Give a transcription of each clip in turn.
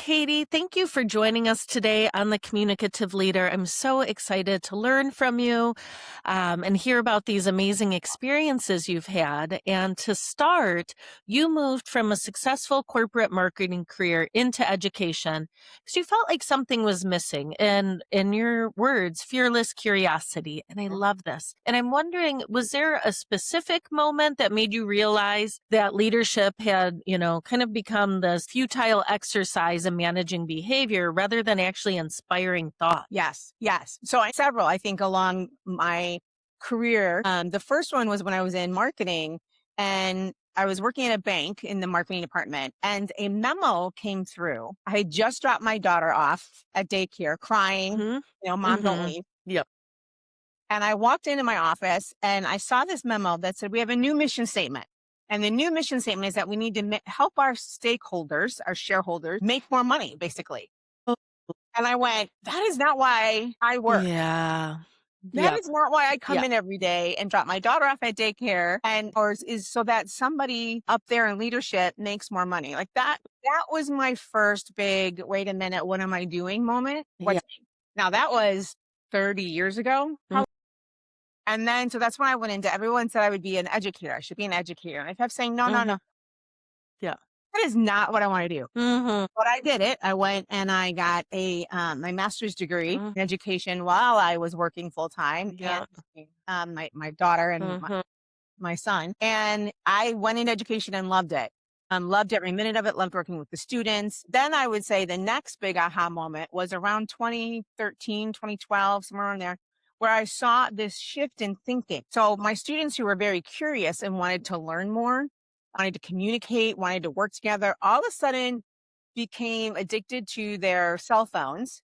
Katie, thank you for joining us today on The Communicative Leader. I'm so excited to learn from you and hear about these amazing experiences you've had. And to start, you moved from a successful corporate marketing career into education because you felt like something was missing. And in your words, fearless curiosity. And I love this. And I'm wondering, was there a specific moment that made you realize that leadership had, kind of become this futile exercise in managing behavior rather than actually inspiring thought? Yes, yes. So several, I think, along my career. The first one was when I was in marketing and I was working at a bank in the marketing department and a memo came through. I had just dropped my daughter off at daycare crying, mom, don't leave. Yep. And I walked into my office and I saw this memo that said, we have a new mission statement. And the new mission statement is that we need to help our stakeholders, our shareholders, make more money, basically. And I went, that is not why I work. Yeah. That Yep. is not why I come Yep. in every day and drop my daughter off at daycare or is so that somebody up there in leadership makes more money. Like that was my first big, wait a minute, what am I doing moment? Yeah. Now that was 30 years ago. Mm. And then, so that's when I went into, everyone said I would be an educator. I should be an educator. And I kept saying, no. Yeah. That is not what I want to do. Mm-hmm. But I did it. I went and I got my master's degree in education while I was working full time. Yeah. And my daughter and my son. And I went into education and loved it. Loved every minute of it, loved working with the students. Then I would say the next big aha moment was around 2013, 2012, somewhere around there, where I saw this shift in thinking. So my students who were very curious and wanted to learn more, wanted to communicate, wanted to work together, all of a sudden became addicted to their cell phones.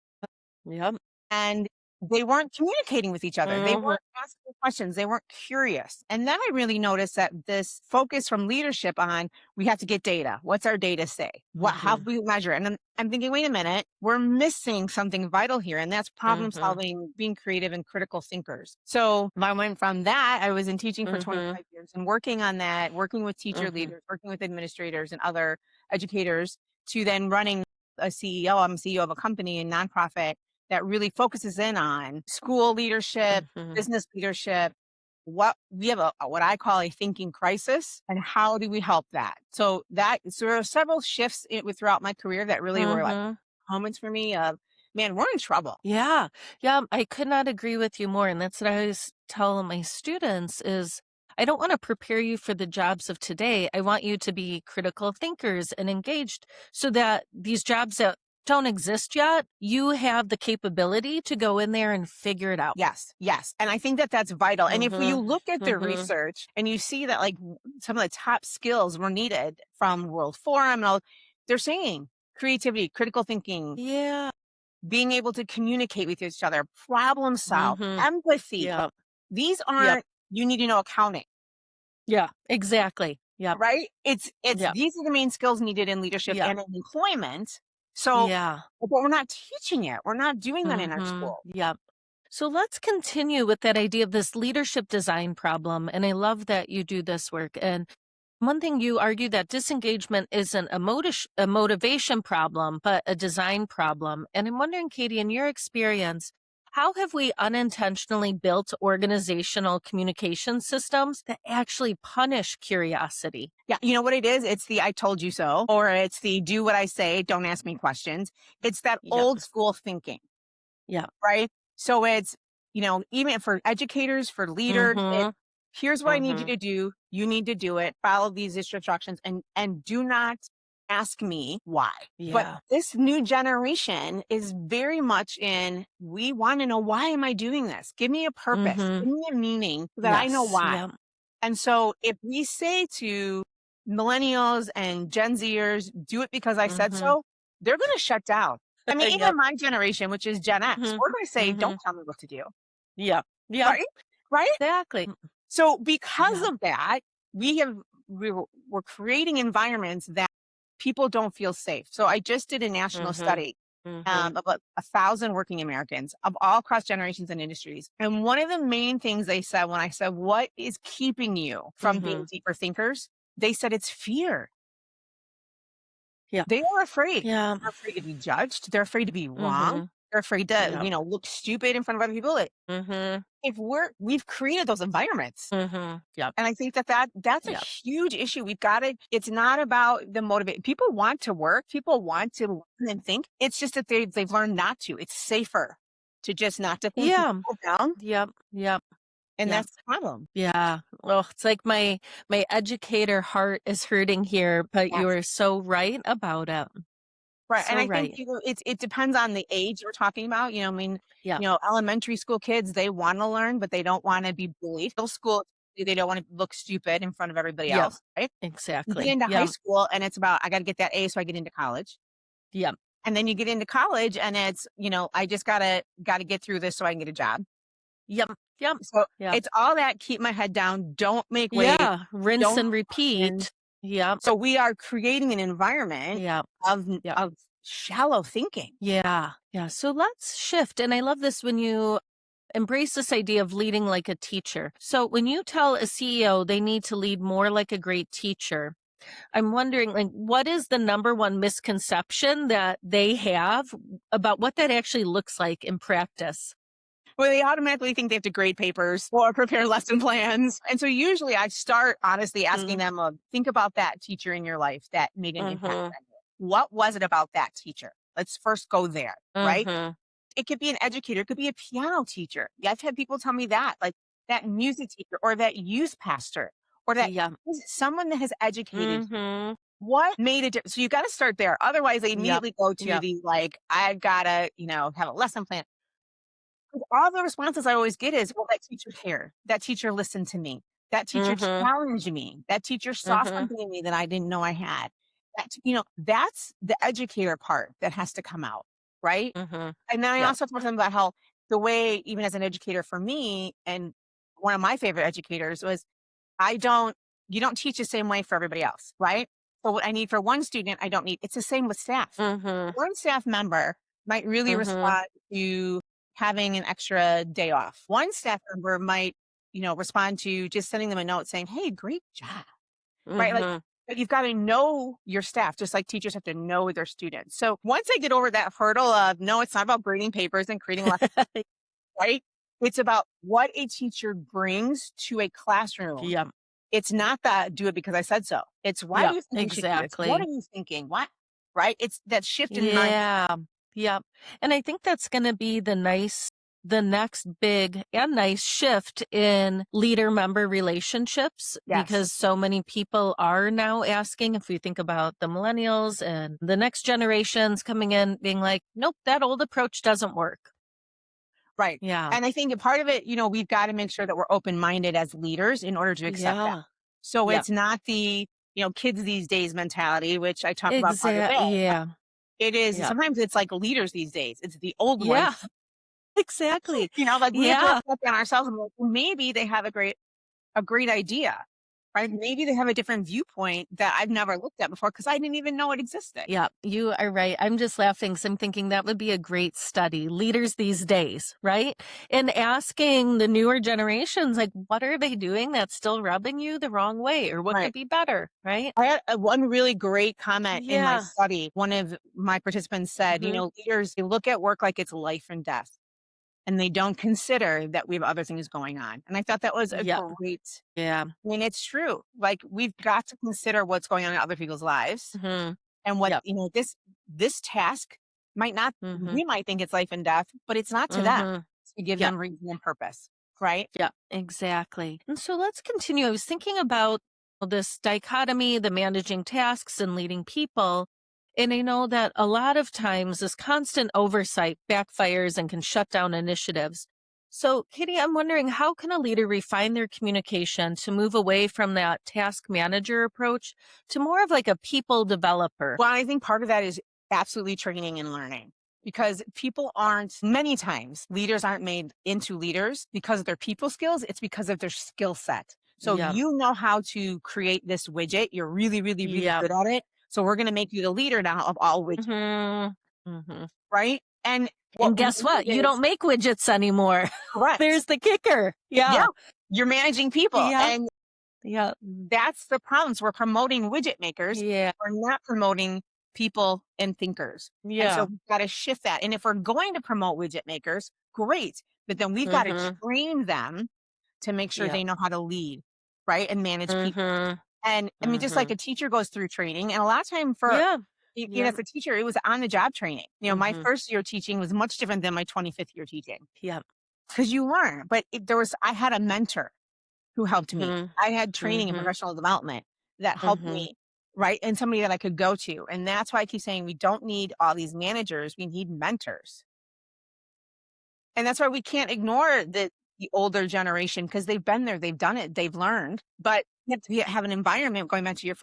Yep. And they weren't communicating with each other. They weren't asking questions. They weren't curious. And then I really noticed that this focus from leadership on, we have to get data. What's our data say? How do we measure it? And I'm thinking, wait a minute, we're missing something vital here. And that's problem solving, being creative and critical thinkers. So I went from that, I was in teaching for 25 years and working on that, working with teacher leaders, working with administrators and other educators, to then running a CEO. I'm a CEO of a company and nonprofit that really focuses in on school leadership, business leadership. What I call a thinking crisis, and how do we help that? So there are several shifts throughout my career that really were like moments for me of, man, we're in trouble. Yeah. Yeah. I could not agree with you more. And that's what I always tell my students is I don't want to prepare you for the jobs of today. I want you to be critical thinkers and engaged so that these jobs that don't exist yet, you have the capability to go in there and figure it out. Yes. And I think that that's vital. And if you look at the research and you see that like some of the top skills were needed from World Forum, and they're saying creativity, critical thinking, being able to communicate with each other, problem solve, empathy. Yep. These aren't, you need to know accounting. Yeah, exactly. Yeah. Right. These are the main skills needed in leadership and in employment. So, but we're not teaching it. We're not doing that in our school. Yep. So let's continue with that idea of this leadership design problem. And I love that you do this work. And one thing you argue that disengagement isn't a motivation problem, but a design problem. And I'm wondering, Katie, in your experience, how have we unintentionally built organizational communication systems that actually punish curiosity? Yeah. You know what it is? It's the I told you so, or it's the do what I say, don't ask me questions. It's that old school thinking. Yeah. Right. So it's, even for educators, for leaders, here's what I need you to do. You need to do it. Follow these instructions and do not ask me why. Yeah. But this new generation is very much in, we want to know, why am I doing this? Give me a purpose, give me a meaning so that I know why. Yeah. And so if we say to millennials and Gen Zers, do it because I said so, they're going to shut down. I mean, even my generation, which is Gen X, we're going to say, don't tell me what to do. Yeah. Yeah. Right? Exactly. So because of that, we're creating environments that people don't feel safe. So I just did a national study about 1,000 working Americans of all cross generations and industries. And one of the main things they said when I said, what is keeping you from being deeper thinkers? They said it's fear. Yeah. They are afraid. Yeah. They're afraid to be judged. They're afraid to be wrong. Mhm. They're afraid to, Yep. look stupid in front of other people. Mhm. If we've created those environments. Mhm. Yep. And I think that's a Yep. huge issue. We've got to, it's not about the motivate. People want to work. People want to learn and think. It's just that they've learned not to. It's safer to just not to think and Yeah. go down. Yep. Yep. And Yep. that's the problem. Yeah. Well, it's like my educator heart is hurting here, but you Yes. are so right about it. Right. And So I think, right. it depends on the age we're talking about. Yep. Elementary school kids, they want to learn, but they don't want to be bullied. Middle school, they don't want to look stupid in front of everybody Yep. else. Right. You get Exactly. into high Yep. school and it's about, I got to get that A so I get into college. Yep. And then you get into college and it's, I just gotta get through this so I can get a job. Yep. Yep. So Yep. it's all that keep my head down, don't make waves, Yeah. Rinse don't and question. repeat. Yep. So we are creating an environment Yep. of Yep. of shallow thinking. Yeah. Yeah. So let's shift. And I love this when you embrace this idea of leading like a teacher. So when you tell a CEO they need to lead more like a great teacher, I'm wondering, like, what is the number one misconception that they have about what that actually looks like in practice? Well, they automatically think they have to grade papers or prepare lesson plans. And so usually I start honestly asking Mm, them, think about that teacher in your life that made an impact mhm, on you. What was it about that teacher? Let's first go there, right? mhm. It could be an educator, it could be a piano teacher. Yeah, I've had people tell me that, like that music teacher or that youth pastor or that Yeah. someone that has educated you. Mhm. What made a difference? So you got to start there. Otherwise, they Yep. immediately go to Yep. the like, I've got to, have a lesson plan. All the responses I always get is, well, that teacher cared. That teacher listened to me. That teacher Mhm. challenged me. That teacher saw Mhm. something in me that I didn't know I had. That's the educator part that has to come out, right? Mhm. And then I Yep. also talk to them about how the way, even as an educator for me, and one of my favorite educators was, I don't, you don't teach the same way for everybody else, right? So what I need for one student, I don't need. It's the same with staff. Mhm. One staff member might really Mhm. respond to having an extra day off. One staff member might, respond to just sending them a note saying, "Hey, great job." Right? Like, Mhm. but you've got to know your staff, just like teachers have to know their students. So once I get over that hurdle of no, it's not about grading papers and creating lessons, right? It's about what a teacher brings to a classroom. Yep. It's not that do it because I said so. It's why do Yep. you think we should do this? What Exactly. are you thinking? What? Right? It's that shift in mind. Yeah. Yep. And I think that's going to be the next big and nice shift in leader member relationships Yes. because so many people are now asking if we think about the millennials and the next generations coming in being like, nope, that old approach doesn't work. Right. Yeah. And I think a part of it, we've got to make sure that we're open minded as leaders in order to accept that. Yeah. So Yep. it's not the, kids these days mentality, which I talk about quite a bit. Exactly. Yeah. It is Yep. sometimes it's like leaders these days. It's the old ones, Yeah. Exactly. like we have to Yeah. reflect on ourselves and be like, "Well, maybe they have a great idea. Right? Maybe they have a different viewpoint that I've never looked at before because I didn't even know it existed." Yeah, you are right. I'm just laughing 'cause I'm thinking that would be a great study. Leaders these days, right? And asking the newer generations, like, what are they doing that's still rubbing you the wrong way? Or what Right. could be better, right? I had one really great comment in my Yeah. study. One of my participants said, Hmm. leaders, they look at work like it's life and death, and they don't consider that we have other things going on. And I thought that was a Yep. great, Yeah. I mean, it's true. Like we've got to consider what's going on in other people's lives Hmm. and what, Yep. this task might not, Hmm. we might think it's life and death, but it's not to them. Hmm. It's to give Yep. them reason and purpose. Right. Yeah, exactly. And so let's continue. I was thinking about this dichotomy, the managing tasks and leading people. And I know that a lot of times this constant oversight backfires and can shut down initiatives. So, Katie, I'm wondering how can a leader refine their communication to move away from that task manager approach to more of like a people developer? Well, I think part of that is absolutely training and learning because many times, leaders aren't made into leaders because of their people skills. It's because of their skill set. So Yeah. you know how to create this widget. You're really, really, really Yeah. good at it. So we're going to make you the leader now of all widgets, Hmm. Hmm. right? And what And we guess what? need You don't is make widgets anymore. correct. There's the kicker. Yeah. Yeah. You're managing people. Yeah. And Yeah. that's the problem. So we're promoting widget makers. Yeah. We're not promoting people and thinkers. And so Yeah. we've got to shift that. And if we're going to promote widget makers, great. But then we've got to Mhm. train them to make sure Yep. they know how to lead, right? And manage people. Mhm. And I mean, just like Mhm. a teacher goes through training, and a lot of time for Yeah. as Yep. a teacher, it was on the job training. My Mhm. first year teaching was much different than my 25th year teaching Yep. because you learn. But I had a mentor who helped me. Mhm. I had training and Mhm. professional development that helped Mhm. me, right? And somebody that I could go to. And that's why I keep saying we don't need all these managers, we need mentors. And that's why we can't ignore the older generation because they've been there, they've done it, they've learned. But you have to have an environment, going back to your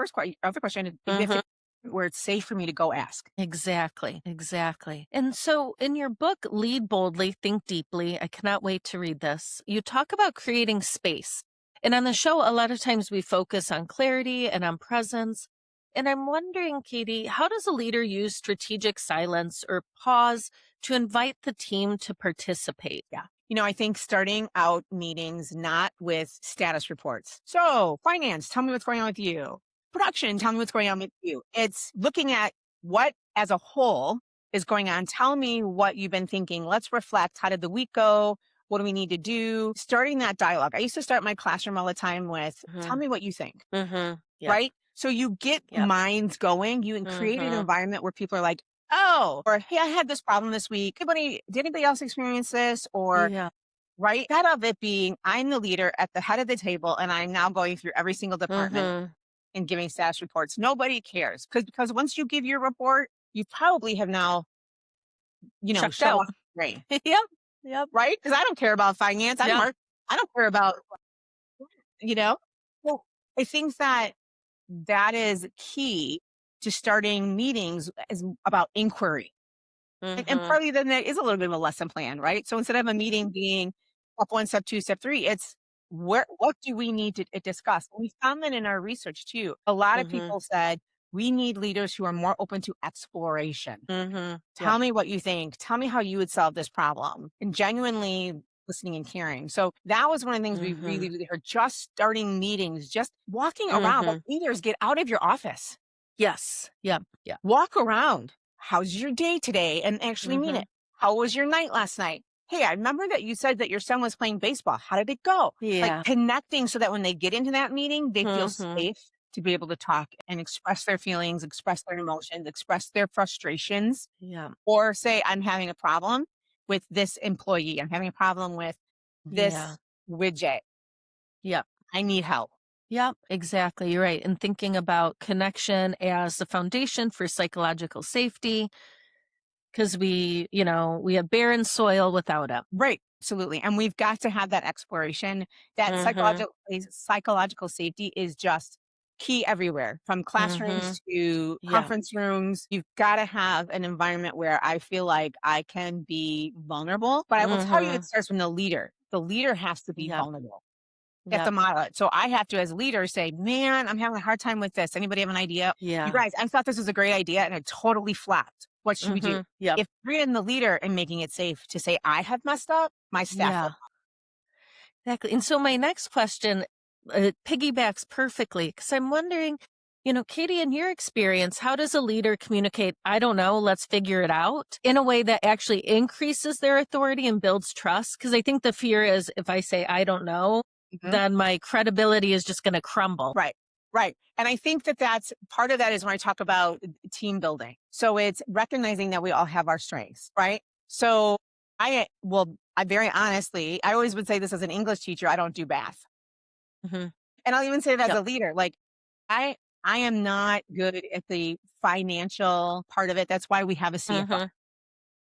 other question, you have to Mhm. where it's safe for me to go ask. Exactly. Exactly. And so in your book, Lead Boldly, Think Deeply, I cannot wait to read this. You talk about creating space. And on the show, a lot of times we focus on clarity and on presence. And I'm wondering, Katie, how does a leader use strategic silence or pause to invite the team to participate? Yeah. I think starting out meetings not with status reports. So, finance, tell me what's going on with you. Production, tell me what's going on with you. It's looking at what as a whole is going on. Tell me what you've been thinking. Let's reflect. How did the week go? What do we need to do? Starting that dialogue. I used to start my classroom all the time with, tell Mhm. me what you think, Mhm. Yep. right? So you get Yep. minds going. You can create an Mhm. environment where people are like, oh, or hey, I had this problem this week. Did anybody else experience this? Or Yeah. right? Instead of it being, I'm the leader at the head of the table and I'm now going through every single department Mhm. and giving status reports. Nobody cares because once you give your report, you probably have now, Checked shut out. off the brain, Yep. Yep. right? Because I don't care about finance. I Yep. mark. I don't care about, you know. Well, I think that is key to starting meetings is about inquiry. And Mhm. partly then there is a little bit of a lesson plan, right? So instead of a meeting being step 1, step 2, step 3, it's what do we need to discuss? We found that in our research too. A lot of Mhm. people said we need leaders who are more open to exploration. Mhm. Yep. Tell me what you think. Tell me how you would solve this problem. And genuinely listening and caring. So that was one of the things we Mhm. really, really heard. Just starting meetings, just walking around. But Mhm. leaders, get out of your office. Yes. Yep. Yep. Walk around. How's your day today? And actually mean it. Mhm. How was your night last night? Hey, I remember that you said that your son was playing baseball. How did it go? Like Yeah. connecting so that when they get into that meeting, they feel Mhm. safe to be able to talk and express their feelings, express their emotions, express their frustrations, Yeah. or say, I'm having a problem with this employee. I'm having a problem with Yeah. this widget. Yep. I need help. Yep. Exactly. You're right. And thinking about connection as the foundation for psychological safety, because we have barren soil without it. Right. Absolutely. And we've got to have that exploration. That Mhm. psychological safety is just key everywhere, from Mhm. classrooms to Yeah. conference rooms. You've got to have an environment where I feel like I can be vulnerable. But I will tell you, it Mhm. starts from the leader. The leader has to be Yep. vulnerable. You have to Yep. model it. So I have to, as a leader, say, man, I'm having a hard time with this. Anybody have an idea? You Yeah. guys, I thought this was a great idea and it totally flopped. What should we do? Mhm. Yep. If we're in the leader and making it safe to say, I have messed up, my staff will. Yeah. Exactly. And so my next question piggybacks perfectly because I'm wondering, Katie, in your experience, how does a leader communicate, I don't know, let's figure it out in a way that actually increases their authority and builds trust? Because I think the fear is if I say, I don't know, Mhm. then my credibility is just going to crumble. Right. Right. And I think that's part of that is when I talk about team building. So it's recognizing that we all have our strengths, right? So I very honestly, I always would say this as an English teacher, I don't do math. Hmm. And I'll even say that as Yep. a leader, like I I am not good at the financial part of it. That's why we have a CFO,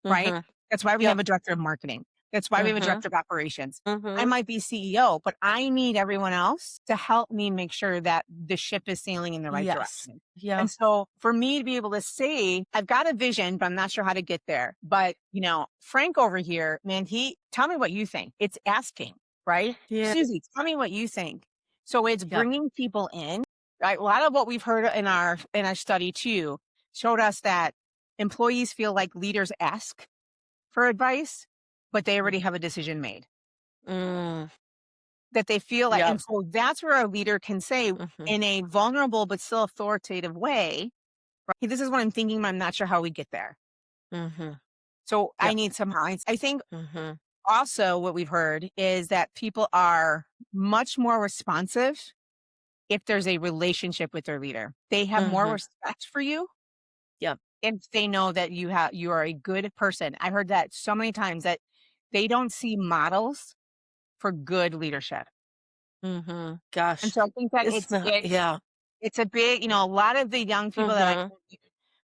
Hmm. right? Hmm. That's why we have Yep. a director of marketing. That's why we have a Hmm. director of operations. I Hmm. might be CEO, but I need everyone else to help me make sure that the ship is sailing in the right Yes. direction. Yeah. And so for me to be able to say, I've got a vision, but I'm not sure how to get there. But, Frank over here, man, tell me what you think. It's asking, right? Yeah. Susie, tell me what you think. So it's Yep. bringing people in, right? A lot of what we've heard in our study too showed us that employees feel like leaders ask for advice, but they already have a decision made. Mm. That they feel like, Yep. and so that's where a leader can say Hmm. in a vulnerable but still authoritative way, Right? This is what I'm thinking, but I'm not sure how we get there. Mhm. So I Yep. need some hinds. I think Mhm. also what we've heard is that people are much more responsive if there's a relationship with their leader. They have more Mhm. respect for you Yep. if they know that you are a good person. I've heard that so many times that they don't see models for good leadership. Mhm. And Gosh. so I think that It's not yeah. it's a big, a lot of the young people that I Mhm.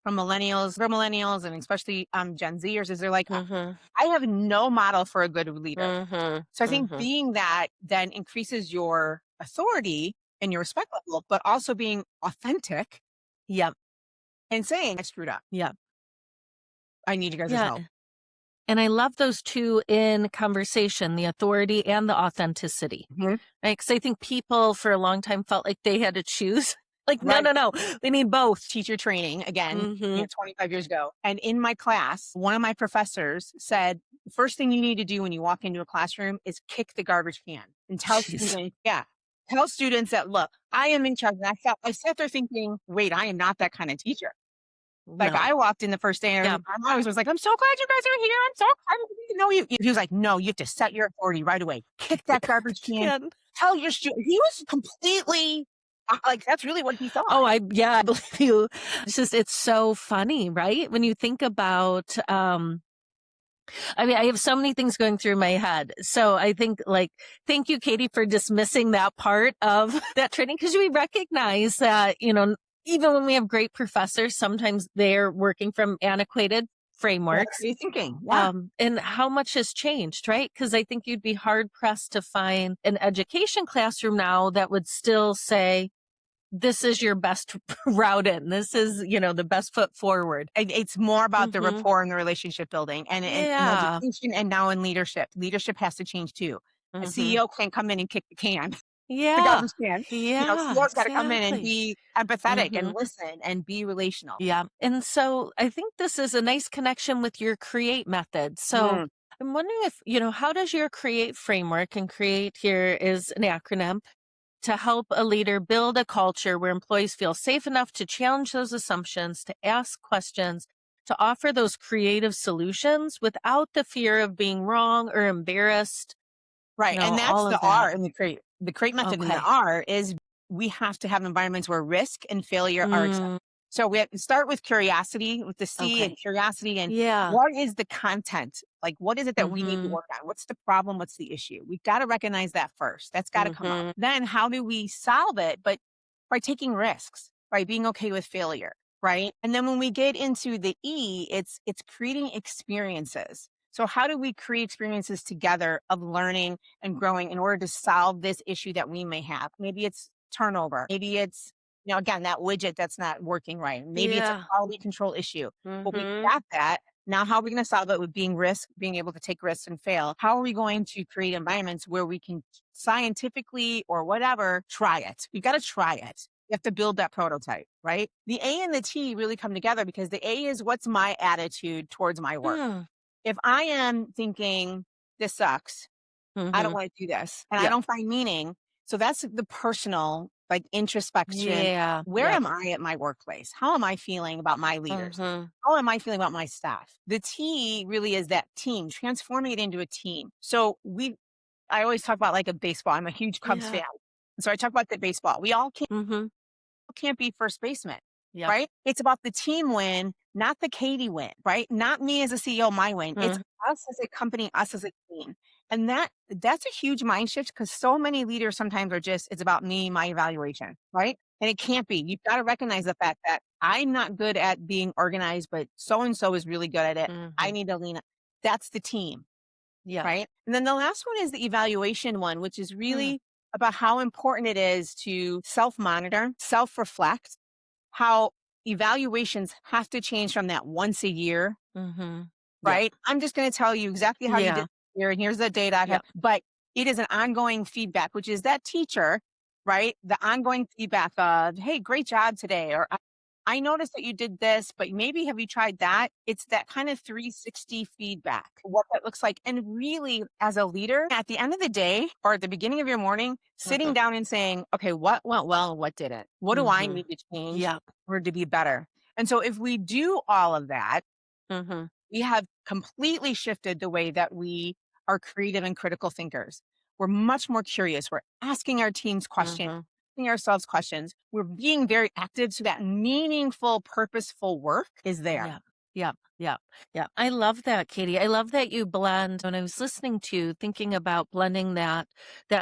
from millennials and especially Gen Zers is they're like, Mhm. I have no model for a good leader. Mhm. So I think Mhm. being that then increases your authority and your respect level, but also being authentic Yep. and saying, I screwed up. Yep. I need you guys' Yeah. help. And I love those 2 in conversation, the authority and the authenticity, Mhm. right? Because I think people for a long time felt like they had to choose. Like, no, Right. no, no, we need both. Teacher training again, Mhm. 25 years ago. And in my class, one of my professors said, the first thing you need to do when you walk into a classroom is kick the garbage can and tell Jeez. students, yeah, tell students that, look, I am in charge. And I sat there thinking, wait, I am not that kind of teacher. Like No. I walked in the first day Yeah. and I was like, I'm so glad you guys are here. I'm so excited to know you. He was like, no, you have to set your authority right away. Kick Kick the that garbage garbage can. can. Tell your student. He was completely like, that's really what he thought. Oh, I believe you. It's so funny, right? When you think about, I mean, I have so many things going through my head. So I think like, thank you, Katie, for dismissing that part of that training because we recognize that, even when we have great professors, sometimes they're working from antiquated What frameworks. are you thinking? Yeah. And how much has changed, right? Because I think you'd be hard pressed to find an education classroom now that would still say, this is your best route in. This is, the best foot forward. It's more about the Hmm. rapport and the relationship building and in Yeah. education and now in leadership. Leadership has to change too. A Hmm. CEO can't come in and kick the can, the Yeah. garbage can. Yeah, CEO's got to come in and exactly. be empathetic and Hmm. listen and be relational. Yeah. And so I think this is a nice connection with your create method. So Mm, I'm wondering if, how does your create framework, and create here is an acronym, to help a leader build a culture where employees feel safe enough to challenge those assumptions, to ask questions, to offer those creative solutions without the fear of being wrong or embarrassed, right. And that's all the of that. R in the create. The create method in the Okay. R is we have to have environments where risk and failure are accepted. Mm, So we have to start with curiosity, with the C okay. and curiosity, and Yeah. what is the content? Like, what is it that we need to Mhm. work on? What's the problem? What's the issue? We've got to recognize that first. That's got to come up. Mhm. Then, how do we solve it? But by taking risks, by being okay with failure, right? And then when we get into the E, it's creating experiences. So how do we create experiences together of learning and growing in order to solve this issue that we may have? Maybe it's turnover. Maybe it's, again, that widget that's not working right. Maybe it's a Yeah. quality control issue. But we Mhm. got that. Now, how are we going to solve it with being able to take risks and fail? How are we going to create environments where we can scientifically or whatever try it? We've got to try it. You have to build that prototype, right? The A and the T really come together because the A is what's my attitude towards my work. Mm. If I am thinking this sucks, I don't Mhm. want to do this and I Yep. don't find meaning. So that's the personal, like introspection. Yeah. Where Yep. am I at my workplace? How am I feeling about my leaders? Mhm. How am I feeling about my staff? The T really is that team, transforming it into a team. So I always talk about like a baseball. I'm a huge Cubs Yeah. fan. So I talk about the baseball. We all Mhm. can't be first baseman, Yep. right? It's about the team win, not the Katie win, right? Not me as a CEO, my win. It's Mm. us as a company, us as a team. And that's a huge mind shift because so many leaders sometimes are just, it's about me, my evaluation, right? And it can't be. You've got to recognize the fact that I'm not good at being organized, but so and so is really good at it. I Mhm. need to lean up. That's the team, Yep. right? And then the last one is the evaluation one, which is Mm. really about how important it is to self monitor, self reflect, how evaluations have to change from that once a year, Mhm. Yep. right? I'm just going to tell you exactly how you did Yeah. here, and here's the data I have. Yep. But it is an ongoing feedback, which is that teacher, right? The ongoing feedback of, hey, great job today, or I noticed that you did this, but maybe have you tried that? It's that kind of 360 feedback, what that looks like. And really, as a leader, at the end of the day or at the beginning of your morning, sitting Mhm. down and saying, okay, what went well and what didn't? What do I Mhm. need to change Yep. or to be better? And so if we do all of that, Mhm. we have completely shifted the way that we are creative and critical thinkers. We're much more curious. We're asking our teams questions, Mhm. asking ourselves questions. We're being very active so that meaningful, purposeful work is there. Yeah. Yeah. Yeah. Yeah. I love that, Katie. I love that you blend when I was listening to you, thinking about blending that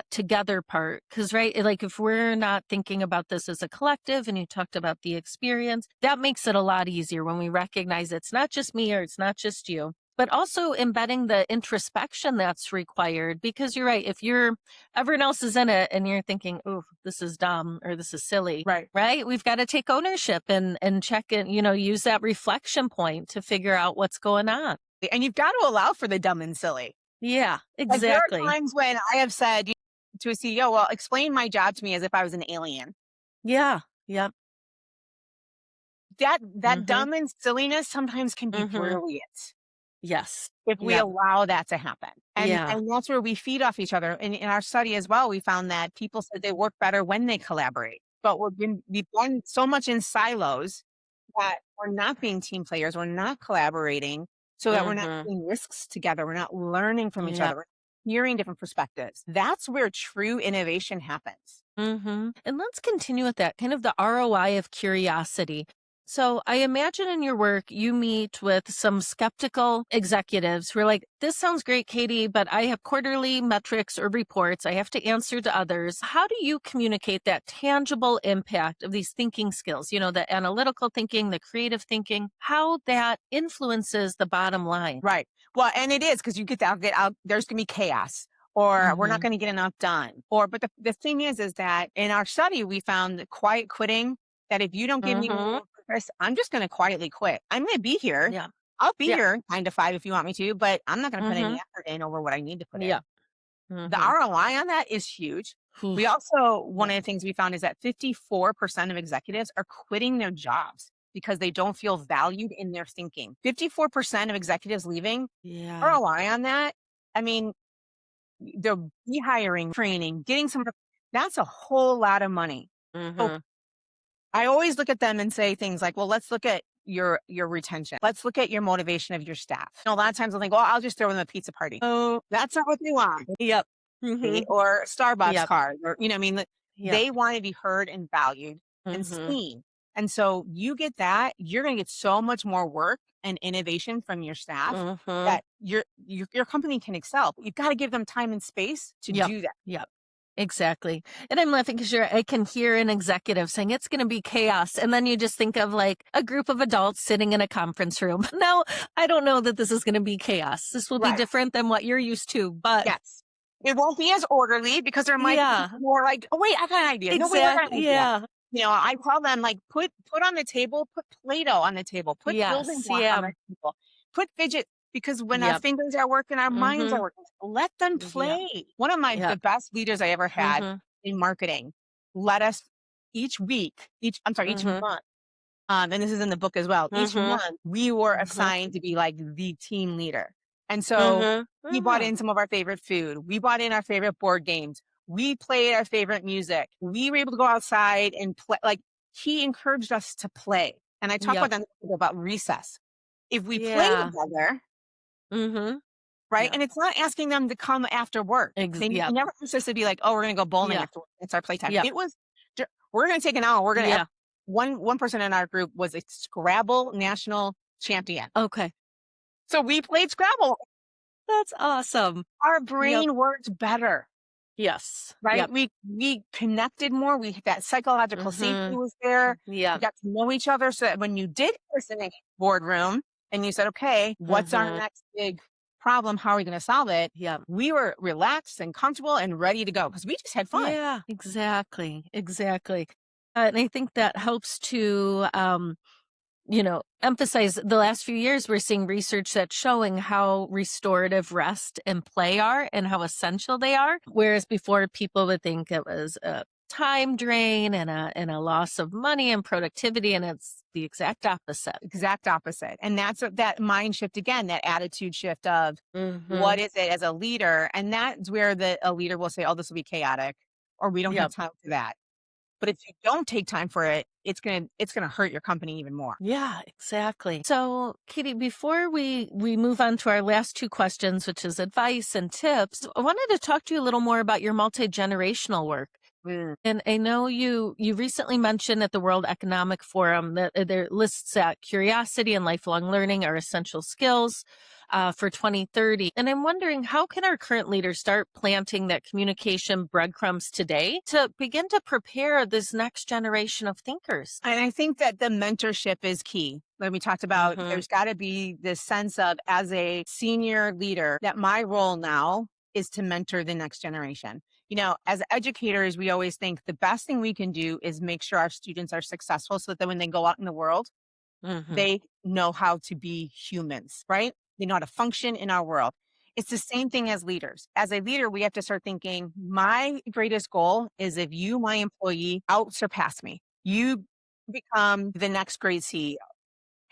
together part. Cause right, like if we're not thinking about this as a collective and you talked about the experience, that makes it a lot easier when we recognize it's not just me or it's not just you. But also embedding the introspection that's required because you're right. If you're everyone else is in it and you're thinking, oh, this is dumb or this is silly, Right. right? We've got to take ownership and check in, use that reflection point to figure out what's going on. And you've got to allow for the dumb and silly. Yeah, Like there are exactly. times when I have said to a CEO, well, explain my job to me as if I was an alien. Yeah. Yep. That Mhm. dumb and silliness sometimes can be Mhm. brilliant Yes. if we Yep. allow that to happen. And Yeah. and that's where we feed off each other. And in our study as well, we found that people said they work better when they collaborate. But we've done so much in silos that we're not being team players, we're not collaborating, so that we're not Mhm. taking risks together, we're not learning from each other, Yep. we're hearing different perspectives. That's where true innovation happens. And let's continue with that kind of the ROI of curiosity. So I imagine in your work, you meet with some skeptical executives who are like, this sounds great, Katie, but I have quarterly metrics or reports I have to answer to others. How do you communicate that tangible impact of these thinking skills, the analytical thinking, the creative thinking, how that influences the bottom line? Right. Well, and it is because you get out, there's gonna be chaos or we're not Mm-hmm. gonna get enough done. Or but the thing is that in our study we found that quiet quitting, that if you don't give me Mm-hmm. more purpose, I'm just gonna quietly quit. I'm gonna be here. Yeah. I'll be Yeah. here 9 to 5 if you want me to, but I'm not gonna put any Mm-hmm. effort in over what I need to put in. Yeah. The Mm-hmm. ROI on that is huge. We also, one Yeah. of the things we found is that 54% of executives are quitting their jobs because they don't feel valued in their thinking. 54% of executives leaving, Yeah. ROI on that. I mean, they're rehiring, training, getting some, that's a whole lot of money. So Mhm. I always look at them and say things like, well, let's look at your retention. Let's look at your motivation of your staff. A lot of times I'll think, well, I'll just throw them a pizza party. Oh, that's not what they want. Yep. Mhm. Or Starbucks Yep. card or, I mean, Yep. they want to be heard and valued and Mhm. seen. And so you get that, you're going to get so much more work and innovation from your staff Mhm. that your company can excel. But you've got to give them time and space to Yep. do that. Yep. Exactly. And I'm laughing because I can hear an executive saying it's going to be chaos. And then you just think of like a group of adults sitting in a conference room. No, I don't know that this is going to be chaos. This will be Right. different than what you're used to. But Yes. It won't be as orderly because there might be yeah, people more like, oh wait, I got an idea. No, wait, I got an exactly. idea. Yeah. I tell them like put on the table, put Play-Doh on the table, put building Yes. block on Yeah. the table, put fidget because when our Yep. fingers are working, our minds are Mhm. working. Let them Yep. play. One of my the Yep. best leaders I ever had Mhm. in marketing let us each Mhm. month. And this is in the book as well. Each Mhm. month we were Mhm. assigned to be like the team leader. And so Mhm. we bought Mhm. in some of our favorite food. We bought in our favorite board games. We played our favorite music. We were able to go outside and play. Like he encouraged us to play. And I talk Yep. about that in the book about recess. If we play Yeah. together, Mhm. right? Yep. And it's not asking them to come after work. They Yep. never asked us to be like, oh, we're going to go bowling Yeah. after work. That's our playtime. Yep. It was, we're going to take an hour. We're going to, Yeah. one person in our group was a Scrabble national champion. Okay. So we played Scrabble. That's awesome. Our Yep. brain worked better, Yes. right? Yep. We connected more. That psychological safety Mhm. was there. We Yep. got to know each other so that when you did person in a boardroom and you said, okay, what's our Mhm. next big problem? How are we going to solve it? Yep. We were relaxed and comfortable and ready to go because we just had fun. Yeah, exactly. Exactly. And I think that helps to emphasize the last few years, we're seeing research that's showing how restorative rest and play are and how essential they are. Whereas before people would think it was a time drain and a loss of money and productivity. And it's the exact opposite. Exact opposite. And that's that mind shift again, that attitude shift of Mm-hmm. what is it as a leader? And that's where a leader will say, oh, this will be chaotic or we don't have Yep. time for that. But if you don't take time for it, it's gonna hurt your company even more. Yeah, exactly. So, Katie, before we move on to our last two questions, which is advice and tips, I wanted to talk to you a little more about your multi-generational work. Mm. And I know you recently mentioned at the World Economic Forum that there lists that curiosity and lifelong learning are essential skills for 2030. And I'm wondering, how can our current leaders start planting that communication breadcrumbs today to begin to prepare this next generation of thinkers? And I think that the mentorship is key. When we talked about, Mm-hmm. there's got to be this sense of, as a senior leader, that my role now is to mentor the next generation. As educators, we always think the best thing we can do is make sure our students are successful so that when they go out in the world, Mm-hmm. they know how to be humans, right? They know how to function in our world. It's the same thing as leaders. As a leader, we have to start thinking, my greatest goal is if you, my employee, out surpass me. You become the next great CEO.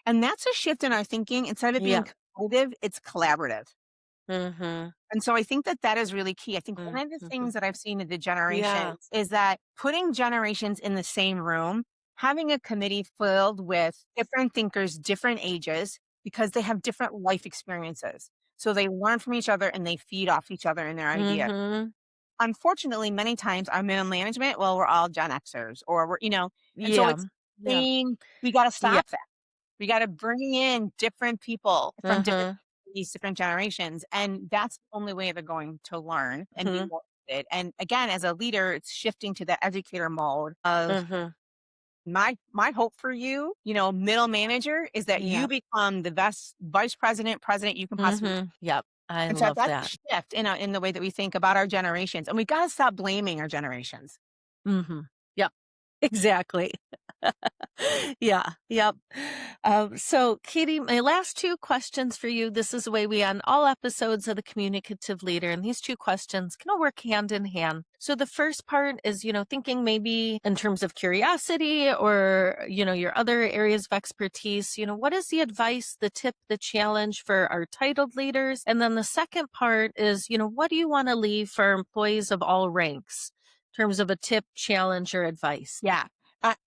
And that's a shift in our thinking. Instead of it being Yeah. competitive, it's collaborative. Mm-hmm. And so I think that that is really key. I think one of the Mm-hmm. things that I've seen in the Yeah. generations is that putting generations in the same room, having a committee filled with different thinkers, different ages, because they have different life experiences. So they learn from each other and they feed off each other and their ideas. Mm-hmm. Unfortunately, many times our middle management, well, we're all Gen Xers or and so Yeah. it's Yeah. saying we got to Yeah. stop that. We gotta bring in different people from different Mm-hmm. these different generations, and that's the only way they're going to learn and be motivated. And again, as a leader, it's shifting to the educator mode of Mm-hmm. my hope for you, middle manager, is that you Yeah. become the best vice president, president you can possibly be. Mm-hmm. Yep. I And so love that's a that. shift in the way that we think about our generations, and we gotta stop blaming our generations. Mm-hmm. Yep. Exactly. Yeah. Yep. So, Katie, my last two questions for you. This is the way we end all episodes of the Communicative Leader, and these two questions kind of work hand in hand. So, the first part is, thinking maybe in terms of curiosity or, your other areas of expertise. What is the advice, the tip, the challenge for our titled leaders? And then the second part is, what do you want to leave for employees of all ranks in terms of a tip, challenge, or advice? Yeah.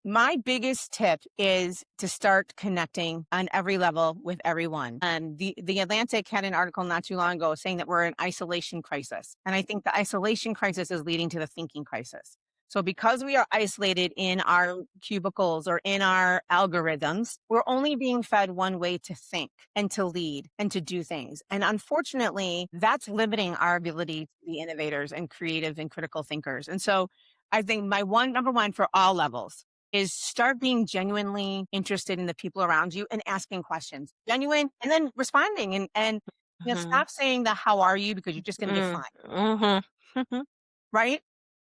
My biggest tip is to start connecting on every level with everyone. The Atlantic had an article not too long ago saying that we're in isolation crisis, and I think the isolation crisis is leading to the thinking crisis. So because we are isolated in our cubicles or in our algorithms, we're only being fed one way to think and to lead and to do things. And unfortunately, that's limiting our ability to be innovators and creative and critical thinkers. And so I think my number one for all levels is start being genuinely interested in the people around you and asking questions, genuine, and then responding and Mhm. stop saying the how are you because you're just going to get Mm. fined, Mhm. right?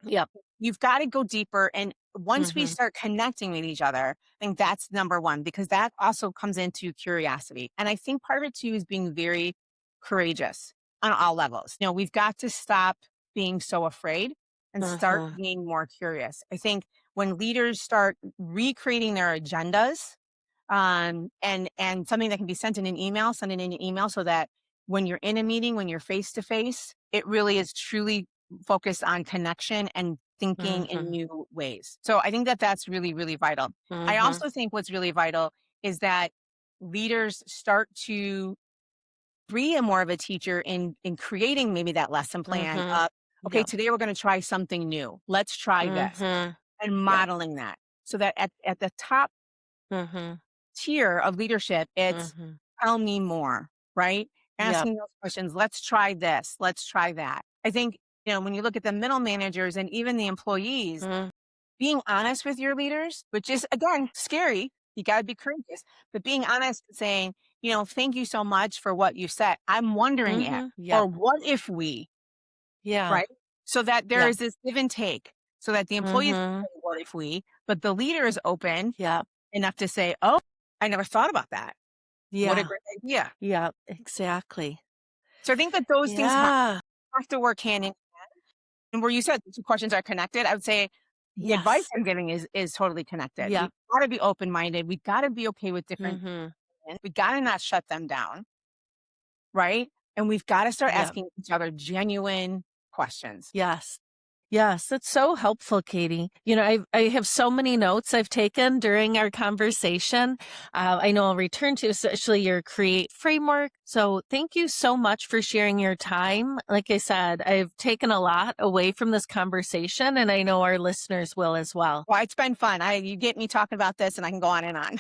Yep. You've got to go deeper. And once we Mhm. start connecting with each other, I think that's number one, because that also comes into curiosity. And I think part of it too is being very courageous on all levels. We've got to stop being so afraid and start Mhm. being more curious. I think when leaders start recreating their agendas, and something that can be sent in an email, send it in an email so that when you're in a meeting, when you're face to face, it really is truly focused on connection and thinking in Mhm. new ways. So I think that that's really, really vital. I Mhm. also think what's really vital is that leaders start to be a more of a teacher in creating maybe that lesson plan Mhm. of, okay, Yep. today we're going to try something new. Let's try this, Mhm. and Yep. modeling that so that at the top Mhm. tier of leadership, it's Mhm. tell me more, right? Yep. Asking those questions. Let's try this. Let's try that. I think, when you look at the middle managers and even the employees, Mm. being honest with your leaders, which is again scary. You got to be courageous, but being honest and saying, thank you so much for what you said. I'm wondering if, Mhm. or Yep. what if we, Yeah. right? So that there Yep. is this give and take so that the employees, Mhm. what if we, but the leader is open Yep. enough to say, oh, I never thought about that. What a Yeah. great idea. Yep. Exactly. So I think that those things Yeah. have to work hand in hand. And where you said the two questions are connected, I would say the advice Yes. I'm giving is totally connected. We Yep. gotta be open minded. We gotta be okay with different. Mhm. We gotta not shut them down, right? And we've got to start Yep. asking each other genuine questions. Yes. Yes, that's so helpful, Katie. I have so many notes I've taken during our conversation. I know I'll return to, especially your create framework. So thank you so much for sharing your time. Like I said, I've taken a lot away from this conversation, and I know our listeners will as well. Well, it's been fun. You get me talking about this and I can go on and on.